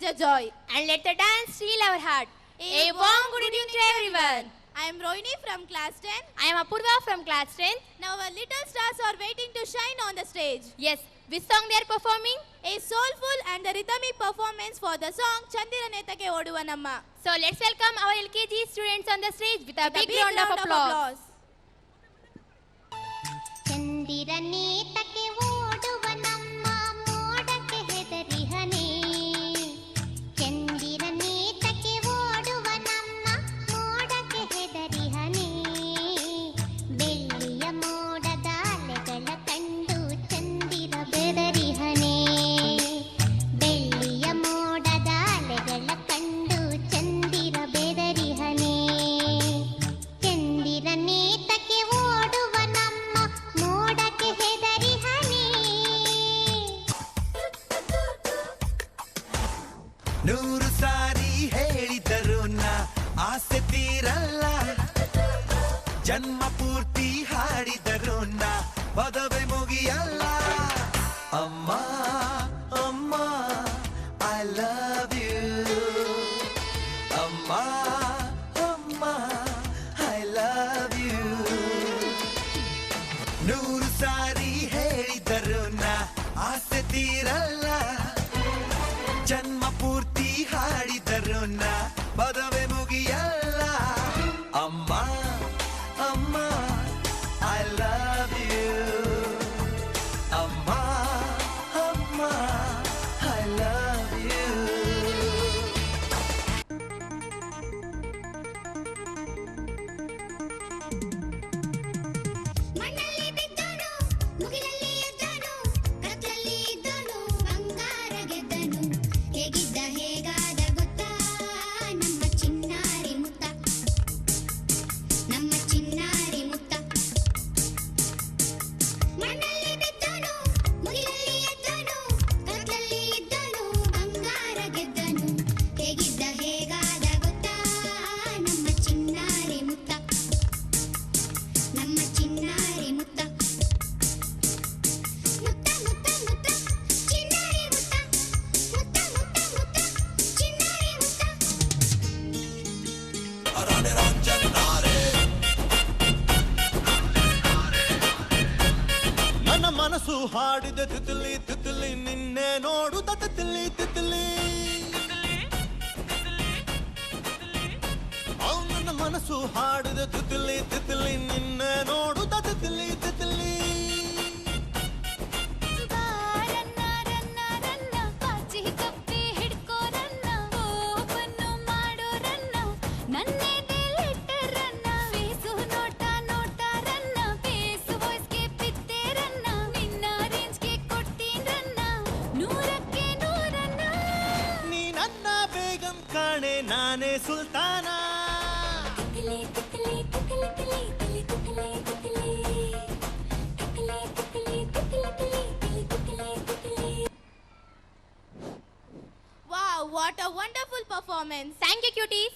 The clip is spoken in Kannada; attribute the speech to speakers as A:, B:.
A: a joy.
B: And let the dance steal our heart. A warm good evening to everyone.
A: I am Rohini from class 10.
B: I am Apurva from class 10.
A: Now our little stars are waiting to shine on the stage.
B: Yes, which song they are performing?
A: A soulful and a rhythmic performance for the song Chandiranetake Oduva Namma.
B: So let's welcome our LKG students on the stage with a big round of applause.
C: ಚಂದಿರನೇತಕ್ಕೆ ಓಡುವ ನಮ್ಮ ಮೋಡಕ್ಕೆ ಹೆದರಿಹನೇ ಚಂದಿರನೇತಕ್ಕೆ ಓಡುವ ನಮ್ಮ ಮೋಡಕ್ಕೆ ಹೆದರಿಹನೇ ಬೆಳ್ಳಿಯ ಮೋಡದ ಅಲೆಗಳ ಕಂಡು ಚಂದಿರ ಬೆದರಿಹನೇ ಬೆಳ್ಳಿಯ ಮೋಡದ ಅಲೆಗಳ ಕಂಡು ಚಂದಿರ ಬೆದರಿಹನೇ ಚಂದಿರನೇತಕ್ಕೆ ಓಡುವ ನಮ್ಮ ಮೋಡಕ್ಕೆ ಹೆದರಿಹನೇ
D: ನೂರು ಸಾರಿ ಹೇಳಿದರು ನಾ ಆಸೆ ತೀರಲ್ಲ ಜನ್ಮ ಪೂರ್ತಿ ಹಾಡಿದರು ನಾ ಪದವೇ ಮುಗಿಯಲ್ಲ ಅಮ್ಮ ಅಮ್ಮ ಐ ಲವ್ ಯು ಅಮ್ಮ ಅಮ್ಮ ಐ ಲವ್ ಯು ನೂರು ಸಾರಿ ಹೇಳಿದರು ನಾ ಆಸೆ ತೀರಲ್ಲ ಜನ್ಮ ಪೂರ್ತಿ ಹಾಡಿದರು ನಾ ಪದವೇ ಮುಗಿಯಲ್ಲ ಅಮ್ಮ ಅಮ್ಮ ಐ ಲವ್ ಯು ಅಮ್ಮ ಅಮ್ಮ ಐ ಲವ್ ಯು
C: ಮಣ್ಣಲ್ಲಿ ಬಿದ್ದನು ಮುಗಿಲಲ್ಲಿ ಎದ್ದನು ಕತ್ತಲಲ್ಲಿ ಇದ್ದನು ಬಂಗಾರ ಗೆದ್ದನು ಹೇಗಿದ್ದ ಹೇಗಾದ ಗೊತ್ತಾ ನಮ್ಮ ಚಿನ್ನಾರಿ ಮುತ್ತ ನಮ್ಮ ಚಿನ್ನಾರಿ ಮುತ್ತ ಮಣ್ಣಲ್ಲಿ ಬಿದ್ದನು ಮುಗಿಲಲ್ಲಿ ಎದ್ದನು ಕತ್ತಲಲ್ಲಿ ಇದ್ದನು ಬಂಗಾರ ಗೆದ್ದನು ಹೇಗಿದ್ದ ಹೇಗಾದ ಗೊತ್ತಾ ನಮ್ಮ ಚಿನ್ನಾರಿ ಮುತ್ತ ನಮ್ಮ ಚಿನ್ನಾರಿ ಮುತ್ತ ಮುತ್ತ ಮುತ್ತ ಮುತ್ತ ಚಿನ್ನಾರಿ ಮುತ್ತ ಮುತ್ತ ಮುತ್ತ ಮುತ್ತ ಚಿನ್ನಾರಿ ಮುತ್ತ
E: ನನ್ನ ಮನಸ್ಸು ಹಾಡಿದ ತಿತ್ಲಿ ತಿತ್ಲಿ ನಿನ್ನೆ ನೋಡುತ್ತ ತಿತ್ಲಿ ತಿತ್ಲಿ ನನ್ನ ಮನಸ್ಸು ಹಾಡಿದ ತಿತ್ಲಿ ತಿತ್ಲಿ ನಿನ್ನೆ ನೋಡುತ್ತ ತಿತ್ಲಿ ತಿತ್ಲಿ
C: ರನ್ನ ರನ್ನ ರನ್ನ ಪಾಚಿ ಕಪ್ಪಿ ಹಿಡ್ಕೋ ರನ್ನ ಓಪನ್ನು ಮಾಡೋ ರನ್ನ ನನ್ನೆದೆಲಿಟ್ಟ ರನ್ನ ಫೇಸು ನೋಟ ನೋಟ ರನ್ನ ಫೇಸು ವಾಯ್ಸ್ಗೆ ಬಿದ್ದೆ ರನ್ನ ನಿನ್ನ ರೇಂಜ್ಗೆ ಕೊಡ್ತೀನಿ ರನ್ನ ನೂರಕ್ಕೆ ನೂರನ್ನ
E: ನೀ ನನ್ನ ಬೇಗಂ ಕಾಣೆ ನಾನೇ ಸುಲ್ತಾನ
C: Titli Titli Titli Titli Titli Titli Titli Titli Titli Titli Titli Titli
A: Wow, what a wonderful performance.
B: Thank you, cuties.